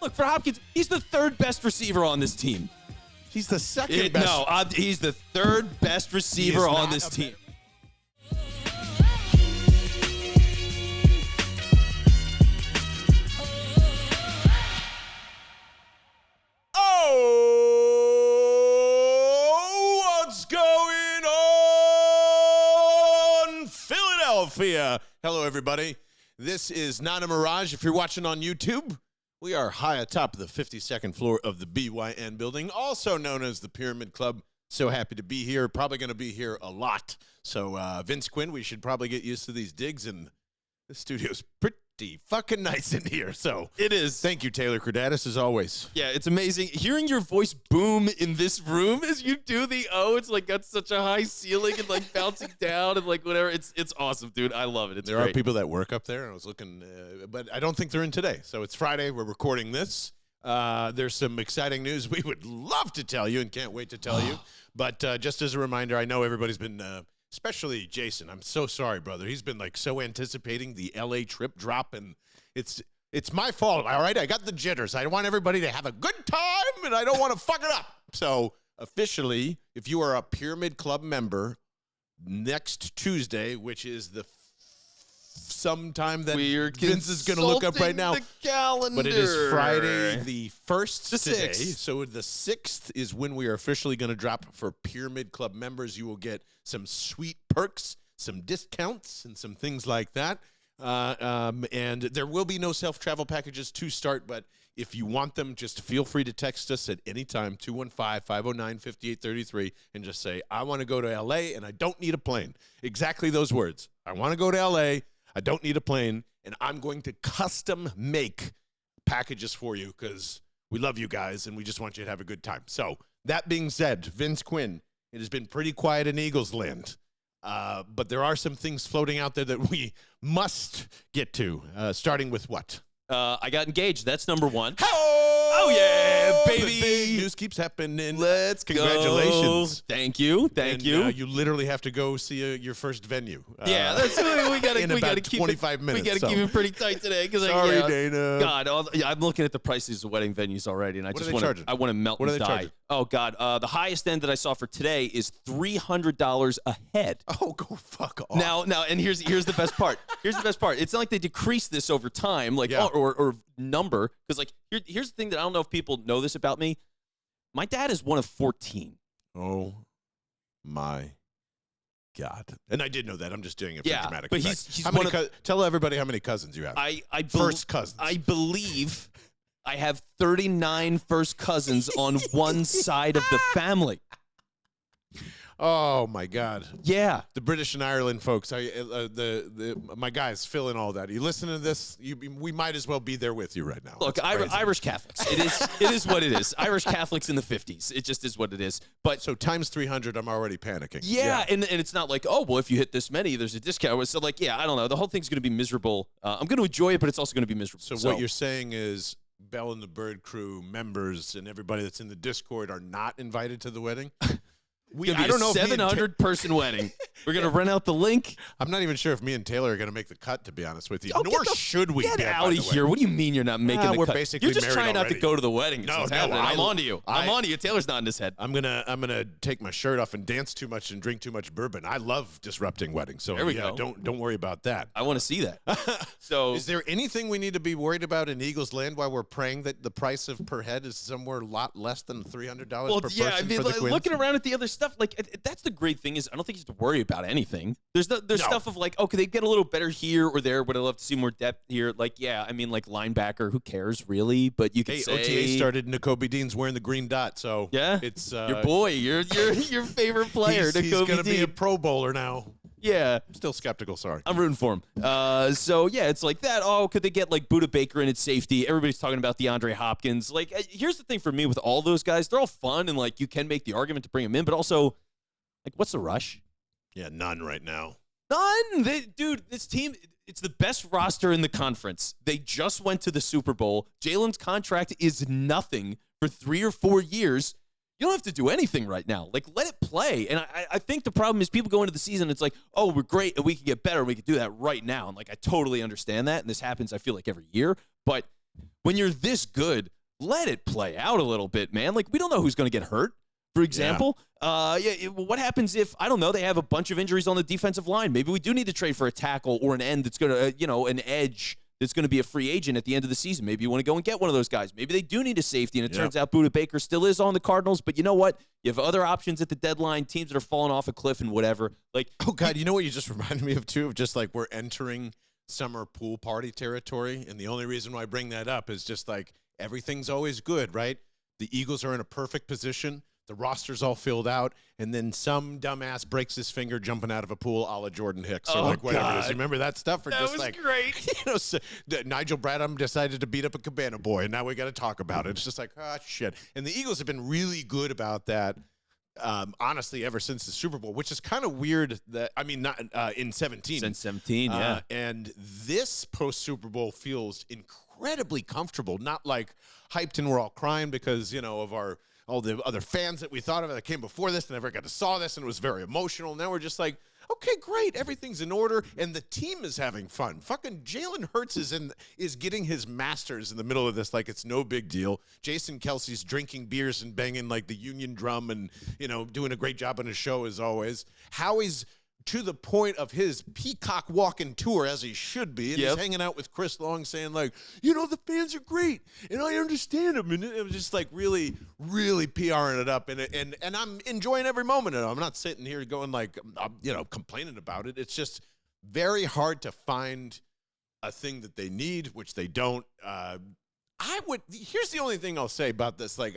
Look, for Hopkins, he's the third best receiver on this team. He's the second best. No, he's the third best receiver on this team. Oh, what's going on, Philadelphia? Hello, everybody. This is not a mirage. If you're watching on YouTube, we are high atop the 52nd floor of the BYN building, also known as the Pyramid Club. So happy to be here. Probably going to be here a lot. So, Vince Quinn, we should probably get used to these digs, and the studio's pretty fucking nice in here. So It is. thank you, Taylor Cordatis, as always. Yeah, it's amazing. Hearing your voice boom in this room as you do the it's like got such a high ceiling and like bouncing down and like whatever. It's awesome, dude. I love it. It's There great. are people that work up there, and I was looking, but I don't think they're in today. So it's Friday. We're recording this. There's some exciting news we would love to tell you and can't wait to tell you. But just as a reminder, I know everybody's been, especially Jason. I'm so sorry, brother. He's been like so anticipating the LA trip drop, and it's my fault. All right, I got the jitters. I want everybody to have a good time, and I don't want to fuck it up. So officially, if you are a Pyramid Club member, next Tuesday, which is the sometime that Vince is going to look up right now. The calendar. But it is Friday the 1st The today. 6th. So the 6th is when we are officially going to drop for Pyramid Club members. You will get some sweet perks, some discounts, and some things like that. And there will be no self-travel packages to start, but if you want them, just feel free to text us at any time, 215-509-5833, and just say, I want to go to L.A. and I don't need a plane. Exactly those words. I want to go to L.A., I don't need a plane, and I'm going to custom make packages for you because we love you guys and we just want you to have a good time. So that being said, Vince Quinn, it has been pretty quiet in Eagles land, but there are some things floating out there that we must get to, starting with what? I got engaged. That's number one. Oh, yeah, baby. The big news keeps happening. Let's Congratulations. go. Thank you. Thank you. You literally have to go see your first venue. Yeah, that's we got in about 25 minutes. We got to keep it pretty tight today because Sorry, Dana. God, I'm looking at the prices of wedding venues already, and I just want to melt What are and they die. charging? Oh God, the highest end that I saw for today is $300 a head. Oh, go fuck off. Now, and here's the best part. Here's the best part. It's not like they decrease this over time, like or number, because like here's the thing that I don't know if people know this about me. My dad is one of 14. Oh my God! And I did know that. I'm just doing it for dramatic but effect. he's how one many tell everybody how many cousins you have. First cousins. I believe I have 39 first cousins on one side of the family. Oh my God! Yeah, the British and Ireland folks. My guys, fill in all that. You listen to this? We might as well be there with you right now. Look, Irish Catholics. It is what it is. Irish Catholics in the 50s. It just is what it is. But so times 300, I'm already panicking. Yeah, and it's not like, oh well, if you hit this many, there's a discount. So like, yeah, I don't know. The whole thing's going to be miserable. I'm going to enjoy it, but it's also going to be miserable. So what you're saying is, Bell and the Bird Crew members and everybody that's in the Discord are not invited to the wedding. I don't know. 700-person wedding. We're gonna rent out the link. I'm not even sure if me and Taylor are gonna make the cut. To be honest with you, nor should we. Get out of here! What do you mean you're not making the we're cut? basically You're just married trying not already. to go to the wedding. No, I'm on to you. I'm on to you. Taylor's not in his head. I'm gonna take my shirt off and dance too much and drink too much bourbon. I love disrupting weddings. So there we go. Don't worry about that. I want to see that. So, is there anything we need to be worried about in Eagles land while we're praying that the price of per head is somewhere a lot less than $300 per person? I mean, for the Quins? looking around at the other stuff, like that's the great thing is I don't think you have to worry about anything. There's stuff of like, oh, could they get a little better here or there? Would I love to see more depth here? Like, yeah, I mean, like linebacker, who cares really? But you can say OTA started. N'Kobe Dean's wearing the green dot, so yeah, it's your boy, your favorort player. He's going to be a Pro Bowler now. Yeah. I'm still skeptical, sorry. I'm rooting for him. So, yeah, it's like that. Oh, could they get, like, Budda Baker in at safety? Everybody's talking about Deandre Hopkins. Like, here's the thing for me with all those guys. They're all fun, and, like, you can make the argument to bring them in. But also, like, what's the rush? Yeah, none right now. None. Dude, this team, it's the best roster in the conference. They just went to the Super Bowl. Jalen's contract is nothing for 3 or 4 years. You don't have to do anything right now. Like, let it play. And I think the problem is people go into the season, it's like, oh, we're great, and we can get better, and we can do that right now. And, like, I totally understand that, and this happens, I feel like, every year. But when you're this good, let it play out a little bit, man. Like, we don't know who's going to get hurt. For example, what happens if, I don't know, they have a bunch of injuries on the defensive line? Maybe we do need to trade for a tackle or an end that's going to, an edge that's going to be a free agent at the end of the season. Maybe you want to go and get one of those guys. Maybe they do need a safety, and it turns out Budda Baker still is on the Cardinals. But you know what? You have other options at the deadline, teams that are falling off a cliff and whatever. Like, oh, God, you know what you just reminded me of, too? Of just like we're entering summer pool party territory, and the only reason why I bring that up is just like everything's always good, right? The Eagles are in a perfect position. The roster's all filled out, and then some dumbass breaks his finger jumping out of a pool a la Jordan Hicks or like whatever it is. You remember that stuff? Or that just was like, great. So, Nigel Bradham decided to beat up a Cabana boy, and now we got to talk about it. It's just like, shit. And the Eagles have been really good about that, honestly, ever since the Super Bowl, which is kind of weird that, I mean, not in 17. Since 17, yeah. And this post-Super Bowl feels incredibly comfortable, not like hyped and we're all crying because, of all the other fans that we thought of that came before this and never got to saw this, and it was very emotional. Now we're just like, okay, great, everything's in order, and the team is having fun. Fucking Jalen Hurts is getting his masters in the middle of this like it's no big deal. Jason Kelsey's drinking beers and banging like the Union drum and, doing a great job on his show as always. Howie's to the point of his peacock walking tour, as he should be, and he's hanging out with Chris Long saying, like, the fans are great, and I understand them, and it was just, like, really, really PRing it up, and I'm enjoying every moment of it. I'm not sitting here going, like, complaining about it. It's just very hard to find a thing that they need, which they don't. Here's the only thing I'll say about this. Like,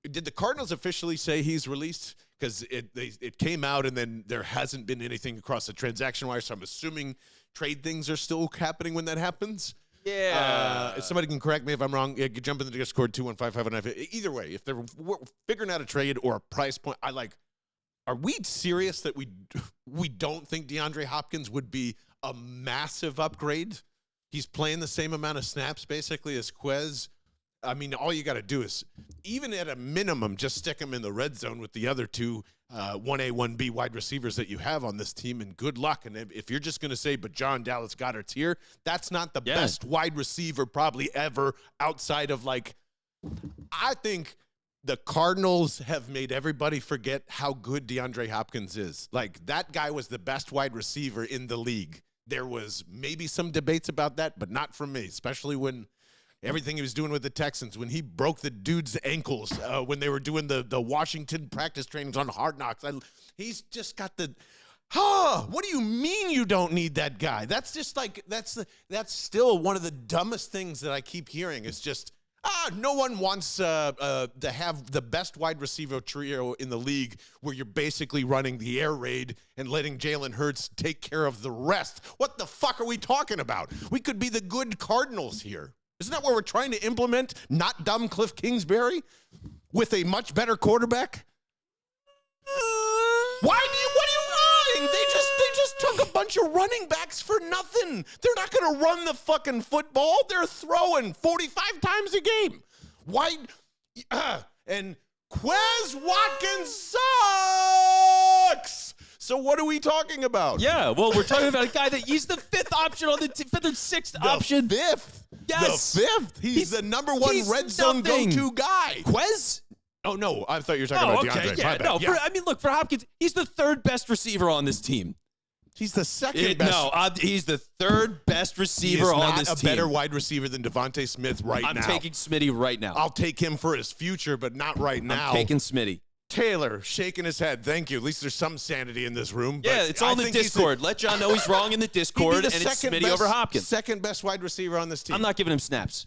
did the Cardinals officially say he's released? Because it came out, and then there hasn't been anything across the transaction wire, so I'm assuming trade things are still happening when that happens. Yeah. If somebody can correct me if I'm wrong, jump in the Discord, 215-509. Either way, if they're figuring out a trade or a price point, are we serious that we don't think DeAndre Hopkins would be a massive upgrade? He's playing the same amount of snaps, basically, as Quez. I mean, all you got to do is, even at a minimum, just stick him in the red zone with the other two 1A, 1B wide receivers that you have on this team, and good luck. And if you're just going to say, but John Dallas Goedert's here, that's not the best wide receiver probably ever outside of, like, I think the Cardinals have made everybody forget how good DeAndre Hopkins is. Like, that guy was the best wide receiver in the league. There was maybe some debates about that, but not from me, especially when everything he was doing with the Texans, when he broke the dude's ankles, when they were doing the Washington practice trainings on Hard Knocks. He's just got what do you mean you don't need that guy? That's just like, that's still one of the dumbest things that I keep hearing. It's just, no one wants to have the best wide receiver trio in the league where you're basically running the air raid and letting Jalen Hurts take care of the rest. What the fuck are we talking about? We could be the good Cardinals here. Isn't that what we're trying to implement? Not dumb Cliff Kingsbury with a much better quarterback? What are you lying? They just took a bunch of running backs for nothing. They're not going to run the fucking football. They're throwing 45 times a game. Why? And Quez Watkins sucks. So what are we talking about? Yeah, well, we're talking about a guy that he's the fifth option on the fifth or sixth option. Fifth. Yes. The fifth. He's the number one red zone go-to guy. Quez? Oh, no. I thought you were talking about DeAndre. Yeah, no. Look, for Hopkins, he's the third best receiver on this team. He's the second best. No, he's the third best receiver on this team. He's not a better wide receiver than Devontae Smith now. I'm taking Smitty right now. I'll take him for his future, but not right now. I'm taking Smitty. Taylor shaking his head. Thank you. At least there's some sanity in this room. Yeah, it's all in the Discord. Let John know he's wrong in the Discord, and it's Smitty over Hopkins. Second best wide receiver on this team. I'm not giving him snaps.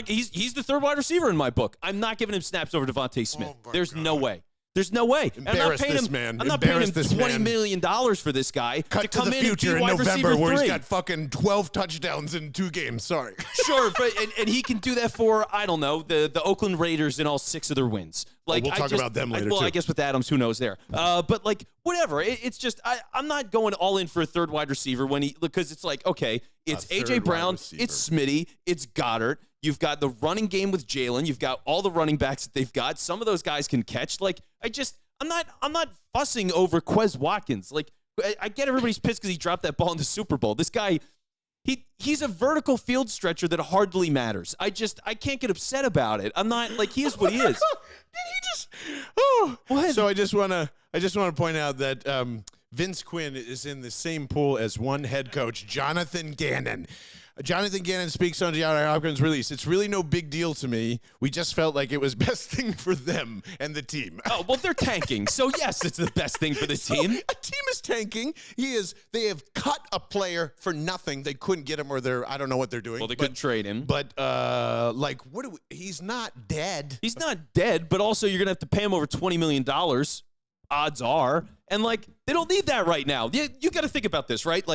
He's the third wide receiver in my book. I'm not giving him snaps over Devontae Smith. There's no way. There's no way. Embarrass this man. I'm not paying him $20 million for this guy to come the in future and be wide November receiver where 3. he's got fucking 12 touchdowns in 2 games. Sorry. Sure, but and he can do that for, I don't know, the Oakland Raiders in all 6 of their wins. Like, we'll talk about them later, well, too. I guess with Adams, who knows there. But, like, whatever. It's just, I'm not going all in for a third wide receiver because it's like, okay, it's A.J. Brown, it's Smitty, it's Goddard. You've got the running game with Jalen. You've got all the running backs that they've got. Some of those guys can catch. Like, I'm not fussing over Quez Watkins. Like, I get everybody's pissed because he dropped that ball in the Super Bowl. This guy, He's a vertical field stretcher that hardly matters. I can't get upset about it. I'm not like he is what he is. What? So I just want to point out that Vince Quinn is in the same pool as one head coach, Jonathan Gannon. Jonathan Gannon speaks on DeAndre Hopkins' release. It's really no big deal to me. We just felt like it was best thing for them and the team. Oh, well, they're tanking. So, yes, it's the best thing for the team. A team is tanking. They have cut a player for nothing. They couldn't get him, or I don't know what they're doing. Well, they couldn't trade him. But, he's not dead. He's not dead, but also you're going to have to pay him over $20 million. Odds are. And, they don't need that right now. You got to think about this, right?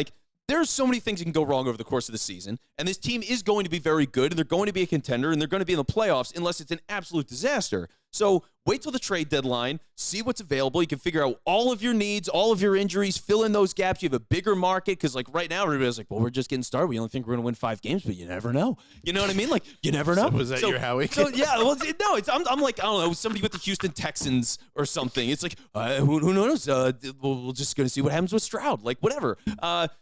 There's so many things that can go wrong over the course of the season, and this team is going to be very good, and they're going to be a contender, and they're going to be in the playoffs unless it's an absolute disaster. So wait till the trade deadline, see what's available. You can figure out all of your needs, all of your injuries, fill in those gaps. You have a bigger market because, right now, everybody's like, well, we're just getting started. We only think we're going to win 5 games, but you never know. You know what I mean? You never know. So was that your Howie? So, yeah. Well, no, I'm like, I don't know, somebody with the Houston Texans or something. It's like, who knows? We're just going to see what happens with Stroud. Whatever.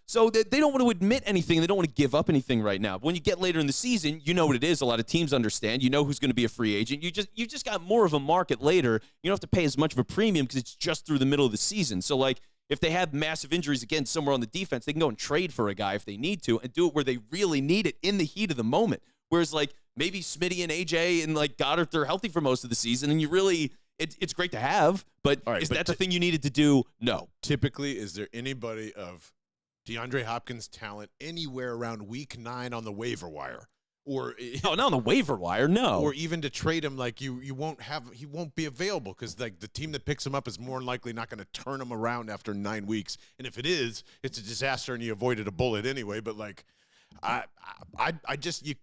So they don't want to admit anything. They don't want to give up anything right now. But when you get later in the season, you know what it is. A lot of teams understand. You know who's going to be a free agent. You just got more of a market later. You don't have to pay as much of a premium because it's just through the middle of the season. So, if they have massive injuries again somewhere on the defense, they can go and trade for a guy if they need to and do it where they really need it in the heat of the moment. Whereas, maybe Smitty and AJ and, Goddard, they're healthy for most of the season, and you really it's great to have, but is that the thing you needed to do? No. Typically, is there anybody of DeAndre Hopkins' talent anywhere around week 9 on the waiver wire? Or not on the waiver wire, no. Or even to trade him, he won't be available because the team that picks him up is more than likely not going to turn him around after 9 weeks. And if it is, it's a disaster and you avoided a bullet anyway. But you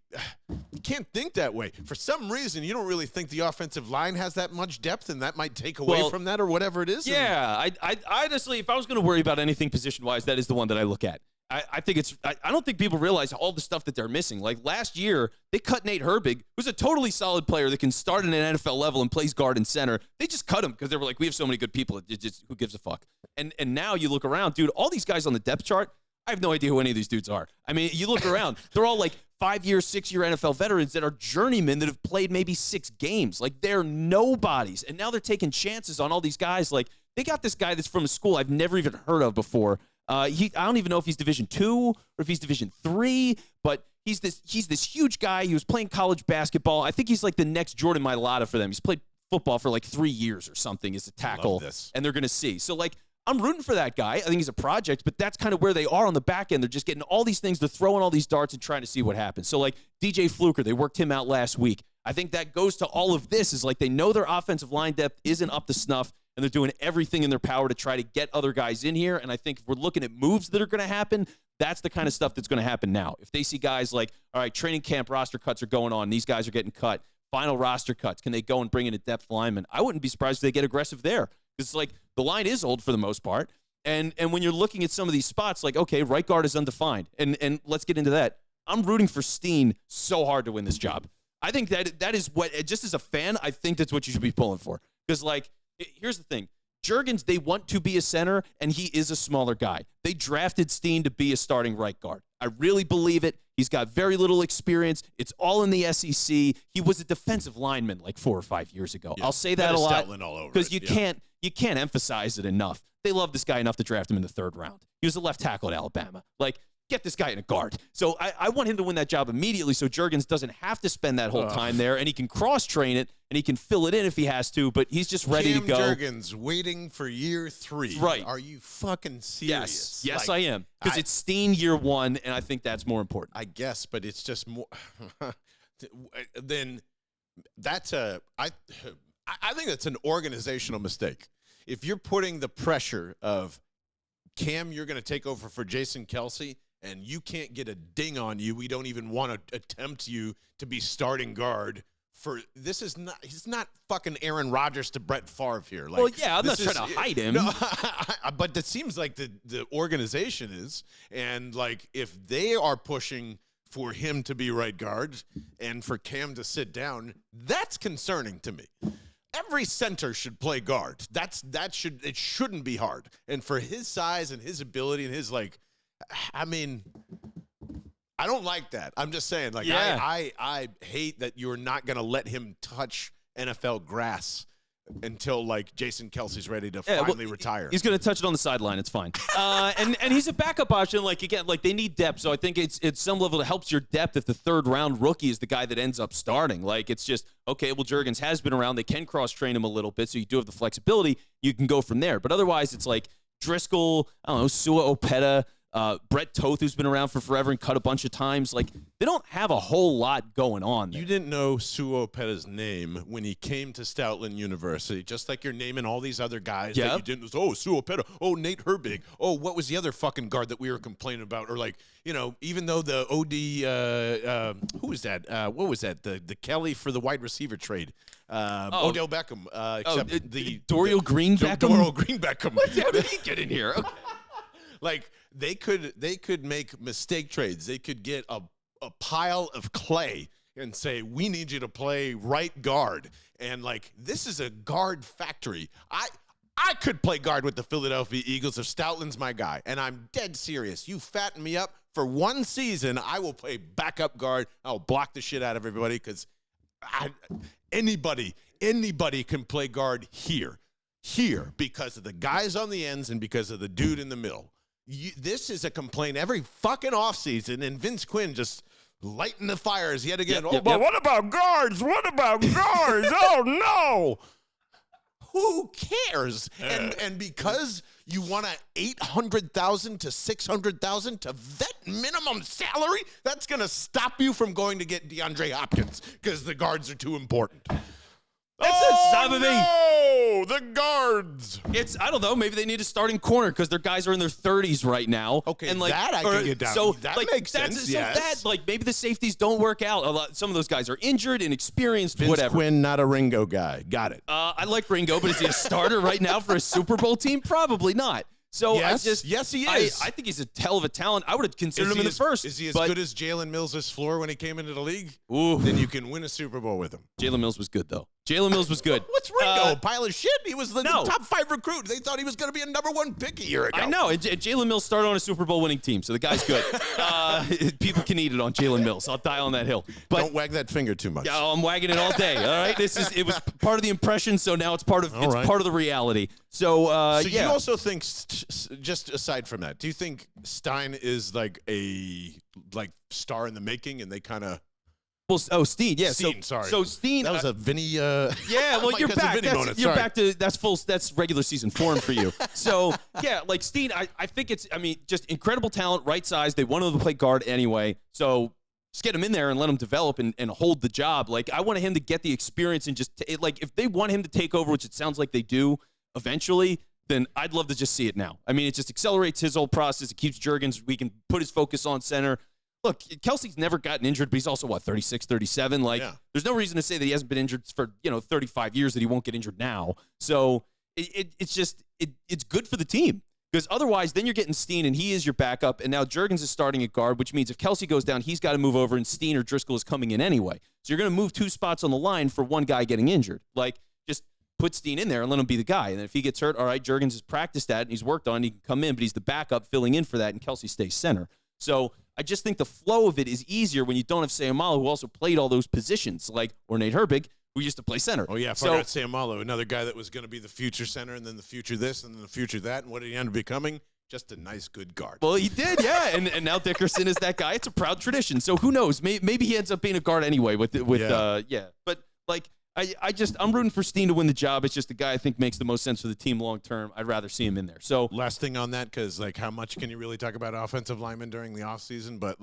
can't think that way. For some reason, you don't really think the offensive line has that much depth, and that might take away from that or whatever it is. Yeah, I honestly, if I was going to worry about anything position-wise, that is the one that I look at. I think I don't think people realize all the stuff that they're missing. Last year, they cut Nate Herbig, who's a totally solid player that can start at an NFL level and plays guard and center. They just cut him because they were like, we have so many good people. Who gives a fuck? And now you look around, dude, all these guys on the depth chart, I have no idea who any of these dudes are. I mean, you look around, they're all 5-year, 6-year NFL veterans that are journeymen that have played maybe 6 games. They're nobodies. And now they're taking chances on all these guys. They got this guy that's from a school I've never even heard of before. I don't even know if he's Division II or if he's Division III, but he's this huge guy. He was playing college basketball. I think he's the next Jordan Mailata for them. He's played football for 3 years or something as a tackle, and they're going to see. So, I'm rooting for that guy. I think he's a project, but that's kind of where they are on the back end. They're just getting all these things. They're throwing all these darts and trying to see what happens. So, DJ Fluker, they worked him out last week. I think that goes to all of this is they know their offensive line depth isn't up to snuff, and they're doing everything in their power to try to get other guys in here. And I think if we're looking at moves that are going to happen, that's the kind of stuff that's going to happen now. If they see guys all right, training camp roster cuts are going on, these guys are getting cut, final roster cuts, can they go and bring in a depth lineman? I wouldn't be surprised if they get aggressive there. It's the line is old for the most part. And when you're looking at some of these spots, okay, right guard is undefined. And let's get into that. I'm rooting for Steen so hard to win this job. I think that is what, just as a fan, I think that's what you should be pulling for. Because, here's the thing. Juergens, they want to be a center, and he is a smaller guy. They drafted Steen to be a starting right guard. I really believe it. He's got very little experience. It's all in the SEC. He was a defensive lineman 4 or 5 years ago. Yeah, I'll say that a lot because you can't emphasize it enough. They love this guy enough to draft him in the 3rd round. He was a left tackle at Alabama. Get this guy in a guard. So I want him to win that job immediately so Juergens doesn't have to spend that whole time there, and he can cross-train it, and he can fill it in if he has to, but he's just ready to go. Juergens waiting for year 3. Right. Are you fucking serious? Yes, I am. Because it's Steen year 1, and I think that's more important. I guess, but it's just more then that's I think that's an organizational mistake. If you're putting the pressure of Cam, you're going to take over for Jason Kelce, and you can't get a ding on you. We don't even want to attempt you to be starting guard for this. He's not fucking Aaron Rodgers to Brett Favre here. Well, yeah, I'm not trying to hide him. No, but it seems like the organization is, and if they are pushing for him to be right guard and for Cam to sit down, that's concerning to me. Every center should play guard. It shouldn't be hard. And for his size and his ability and his I don't like that. I'm just saying, like, Yeah. I hate that you're not going to let him touch NFL grass until, like, Jason Kelsey's ready to finally retire. He's going to touch it on the sideline. It's fine. And he's a backup option. Like, again, like, they need depth. So I think it's some level that helps your depth if the third-round rookie is the guy that ends up starting. Like, it's just, okay, well, Juergens has been around. They can cross-train him a little bit, so you do have the flexibility. You can go from there. But otherwise, it's like Driscoll, I don't know, Sua Opeta, Brett Toth, who's been around for forever and cut a bunch of times. Like, they don't have a whole lot going on there. You didn't know Sua Opeta's name when he came to Stoutland University, just like you're naming all these other guys that you didn't. Oh, Sua Opeta. Oh, Nate Herbig. Oh, what was the other fucking guard that we were complaining about? Or, like, you know, even though the OD, who was that? What was that? The Kelly for the wide receiver trade. Odell Beckham. Except the Dorial Green Beckham? Dorial Green Beckham. How did he get in here? Okay. Like, they could make mistake trades. They could get a pile of clay and say, we need you to play right guard. And, like, this is a guard factory. I could play guard with the Philadelphia Eagles if Stoutland's my guy. And I'm dead serious. You fatten me up for one season, I will play backup guard. I'll block the shit out of everybody because anybody can play guard here because of the guys on the ends and because of the dude in the middle. This is a complaint every fucking offseason, and Vince Quinn just lighting the fires yet again. But what about guards? What about guards? Oh, no. Who cares? And because you want a $800,000 to $600,000 to vet minimum salary, that's going to stop you from going to get DeAndre Hopkins because the guards are too important. No, the guards. I don't know. Maybe they need a starting corner because their guys are in their 30s right now. Okay, and like that I can get down. So that like, makes sense. So yes. that, like, maybe the safeties don't work out. Some of those guys are injured, inexperienced, Vince whatever. Quinn, not a Ringo guy. Got it. I like Ringo, but is he a starter right now for a Super Bowl team? Probably not. So yes, he is. I think he's a hell of a talent. I would have considered him in the first. Is he as good as Jalen Mills' floor when he came into the league? Ooh. Then you can win a Super Bowl with him. Jalen Mills was good, though. Jalen Mills was good. What's Ringo? A pile of shit? He was the top 5 recruit. They thought he was going to be a number 1 pick a year ago. I know. And Jalen Mills started on a Super Bowl winning team, so the guy's good. People can eat it on Jalen Mills. I'll die on that hill. But don't wag that finger too much. Yeah, I'm wagging it all day. All right. It was part of the impression, so now it's part of part of the reality. So you also think, just aside from that, do you think Stein is like a star in the making, and they kind of? Well, Steen, yeah. Steen, sorry. So Steen, that was a Vinny. Yeah, well, you're back. You're back to that's regular season form for you. So yeah, like Steen, I think just incredible talent, right size. They wanted to play guard anyway, so just get him in there and let him develop and hold the job. Like, I wanted him to get the experience and just if they want him to take over, which it sounds like they do eventually, then I'd love to just see it now. I mean, it just accelerates his whole process. It keeps Juergens. We can put his focus on center. Look, Kelsey's never gotten injured, but he's also, 36, 37? Like, There's no reason to say that he hasn't been injured for, 35 years, that he won't get injured now. So it's good for the team. Because otherwise, then you're getting Steen, and he is your backup, and now Juergens is starting at guard, which means if Kelsey goes down, he's got to move over, and Steen or Driscoll is coming in anyway. So you're going to move 2 spots on the line for one guy getting injured. Like, just put Steen in there and let him be the guy. And then if he gets hurt, all right, Juergens has practiced that, and he's worked on it, he can come in, but he's the backup filling in for that, and Kelsey stays center. So I just think the flow of it is easier when you don't have Sayamalo, who also played all those positions, or Nate Herbig, who used to play center. Oh, yeah, I forgot Sayamalo, another guy that was going to be the future center, and then the future this, and then the future that, and what did he end up becoming? Just a nice, good guard. Well, he did, yeah, and now Dickerson is that guy. It's a proud tradition. So who knows? Maybe he ends up being a guard anyway. But I'm rooting for Steen to win the job. It's just the guy I think makes the most sense for the team long term. I'd rather see him in there. So last thing on that, because how much can you really talk about offensive linemen during the offseason? But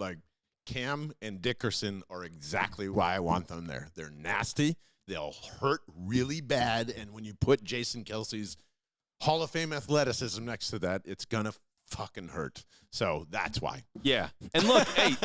Cam and Dickerson are exactly why I want them there. They're nasty. They'll hurt really bad. And when you put Jason Kelsey's Hall of Fame athleticism next to that, it's gonna fucking hurt. So that's why. Yeah. And look, hey,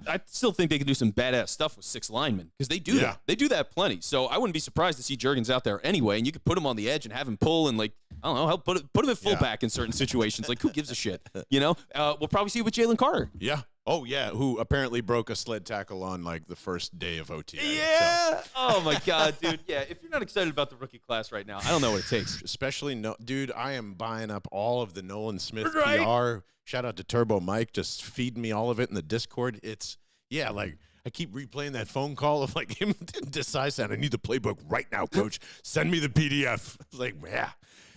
I still think they can do some badass stuff with 6 linemen because they do that. They do that plenty. So I wouldn't be surprised to see Juergens out there anyway, and you could put him on the edge and have him pull and I don't know. Help put him at fullback in certain situations. Like, who gives a shit? You know? We'll probably see it with Jalen Carter. Yeah. Oh, yeah, who apparently broke a sled tackle on, like, the first day of OTA. Yeah. So. Oh, my God, dude. Yeah, if you're not excited about the rookie class right now, I don't know what it takes. Especially, dude, I am buying up all of the Nolan Smith Right? PR. Shout out to Turbo Mike. Just feed me all of it in the Discord. It's, yeah, like, I keep replaying that phone call of, like, him decides that I need the playbook right now, coach. Send me the PDF. It's like, yeah,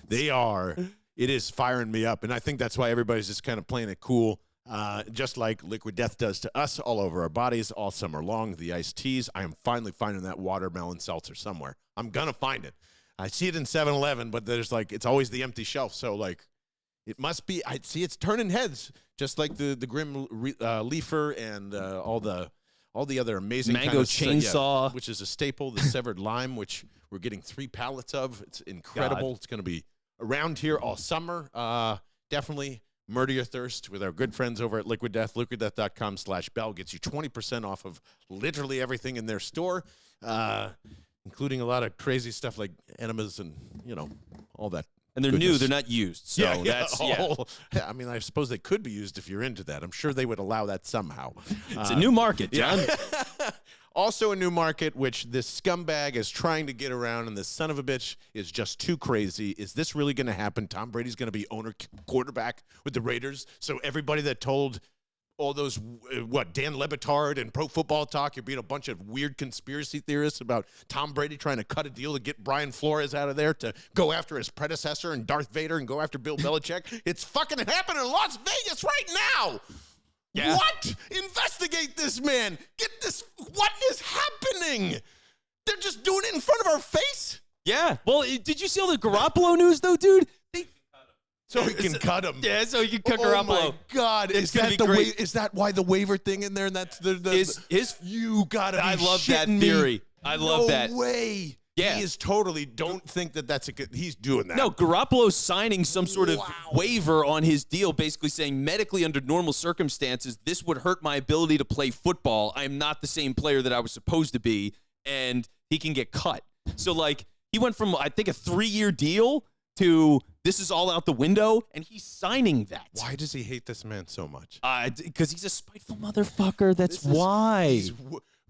they are. It is firing me up. And I think that's why everybody's just kind of playing it cool. Just like Liquid Death does to us all over our bodies all summer long, the iced teas. I am finally finding that watermelon seltzer somewhere. I'm going to find it. I see it in 7-Eleven, but there's like, it's always the empty shelf. So like, it must be, I see it's turning heads, just like the Grim Leafer and all the other amazing Mango kind of chainsaw. which is a staple, the severed lime, which we're getting 3 pallets of. It's incredible. God. It's going to be around here all summer. Definitely. Murder your thirst with our good friends over at Liquid Death. LiquidDeath.com/bell gets you 20% off of literally everything in their store, including a lot of crazy stuff like enemas and, you know, all that. And they're new. They're not used. So that's, I mean, I suppose they could be used if you're into that. I'm sure they would allow that somehow. It's a new market, John. Also a new market, which this scumbag is trying to get around, and this son of a bitch is just too crazy. Is this really going to happen? Tom Brady's going to be owner quarterback with the Raiders. So everybody that told all those, Dan Le Batard and Pro Football Talk, you're being a bunch of weird conspiracy theorists about Tom Brady trying to cut a deal to get Brian Flores out of there to go after his predecessor and Darth Vader and go after Bill Belichick. It's fucking happening in Las Vegas right now. Yeah. What? Investigate this man. Get this. What is happening? They're just doing it in front of our face? Yeah. Well, did you see all the Garoppolo news, though, dude? So he can cut him. Yeah, so he can cut Oh Garoppolo. my God! It's gonna be great. Is that why the waiver thing in there? And that's His you gotta. Be I love that shitting theory. Me. I love that. No way. Yeah. He is totally. Don't think that that's a good. He's doing that. No, Garoppolo's signing some sort of waiver on his deal, basically saying medically under normal circumstances, this would hurt my ability to play football. I'm not the same player that I was supposed to be, and he can get cut. So, like, he went from, I think, a 3-year deal to this is all out the window, and he's signing that. Why does he hate this man so much? Because he's a spiteful motherfucker. That's why.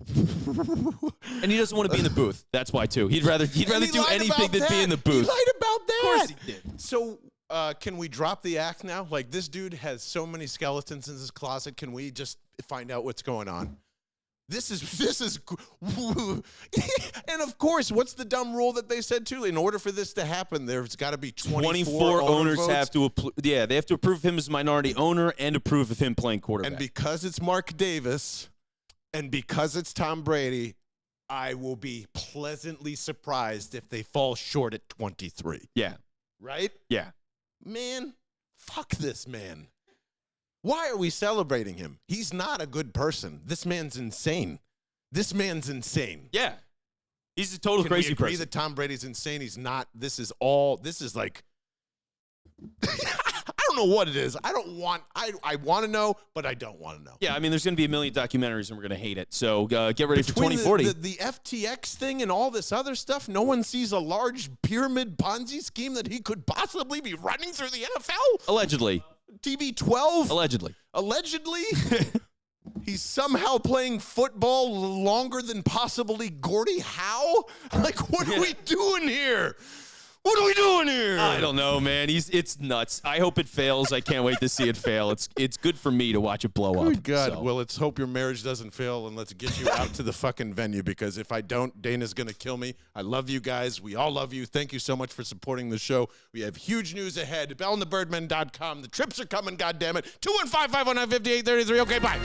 And he doesn't want to be in the booth. That's why, too. He'd rather do anything than be in the booth. He lied about that. Of course he did. So, can we drop the act now? Like, this dude has so many skeletons in his closet. Can we just find out what's going on? This is, and of course, what's the dumb rule that they said too? In order for this to happen, there's got to be 24 owners votes. have to, they have to approve him as a minority owner and approve of him playing quarterback. And because it's Mark Davis, and because it's Tom Brady, I will be pleasantly surprised if they fall short at 23. Yeah. Right? Yeah. Man, fuck this man. Why are we celebrating him? He's not a good person. This man's insane. This man's insane. Yeah. He's a total crazy Can we agree person. that Tom Brady's insane? He's not. This is like, I don't know what it is. I want to know, but I don't want to know. Yeah, I mean, there's going to be a million documentaries, and we're going to hate it. So get ready for 2040. The FTX thing and all this other stuff, no one sees a large pyramid Ponzi scheme that he could possibly be running through the NFL? Allegedly. TB12? Allegedly. He's somehow playing football longer than possibly Gordie Howe? Like, what are we doing here? What are we doing here? I don't know, man. It's nuts. I hope it fails. I can't wait to see it fail. It's good for me to watch it blow up. Good God. So. Well, let's hope your marriage doesn't fail, and let's get you out to the fucking venue, because if I don't, Dana's going to kill me. I love you guys. We all love you. Thank you so much for supporting the show. We have huge news ahead. BellandTheBirdmen.com. The trips are coming, goddammit. 215-519-5833. Okay, bye.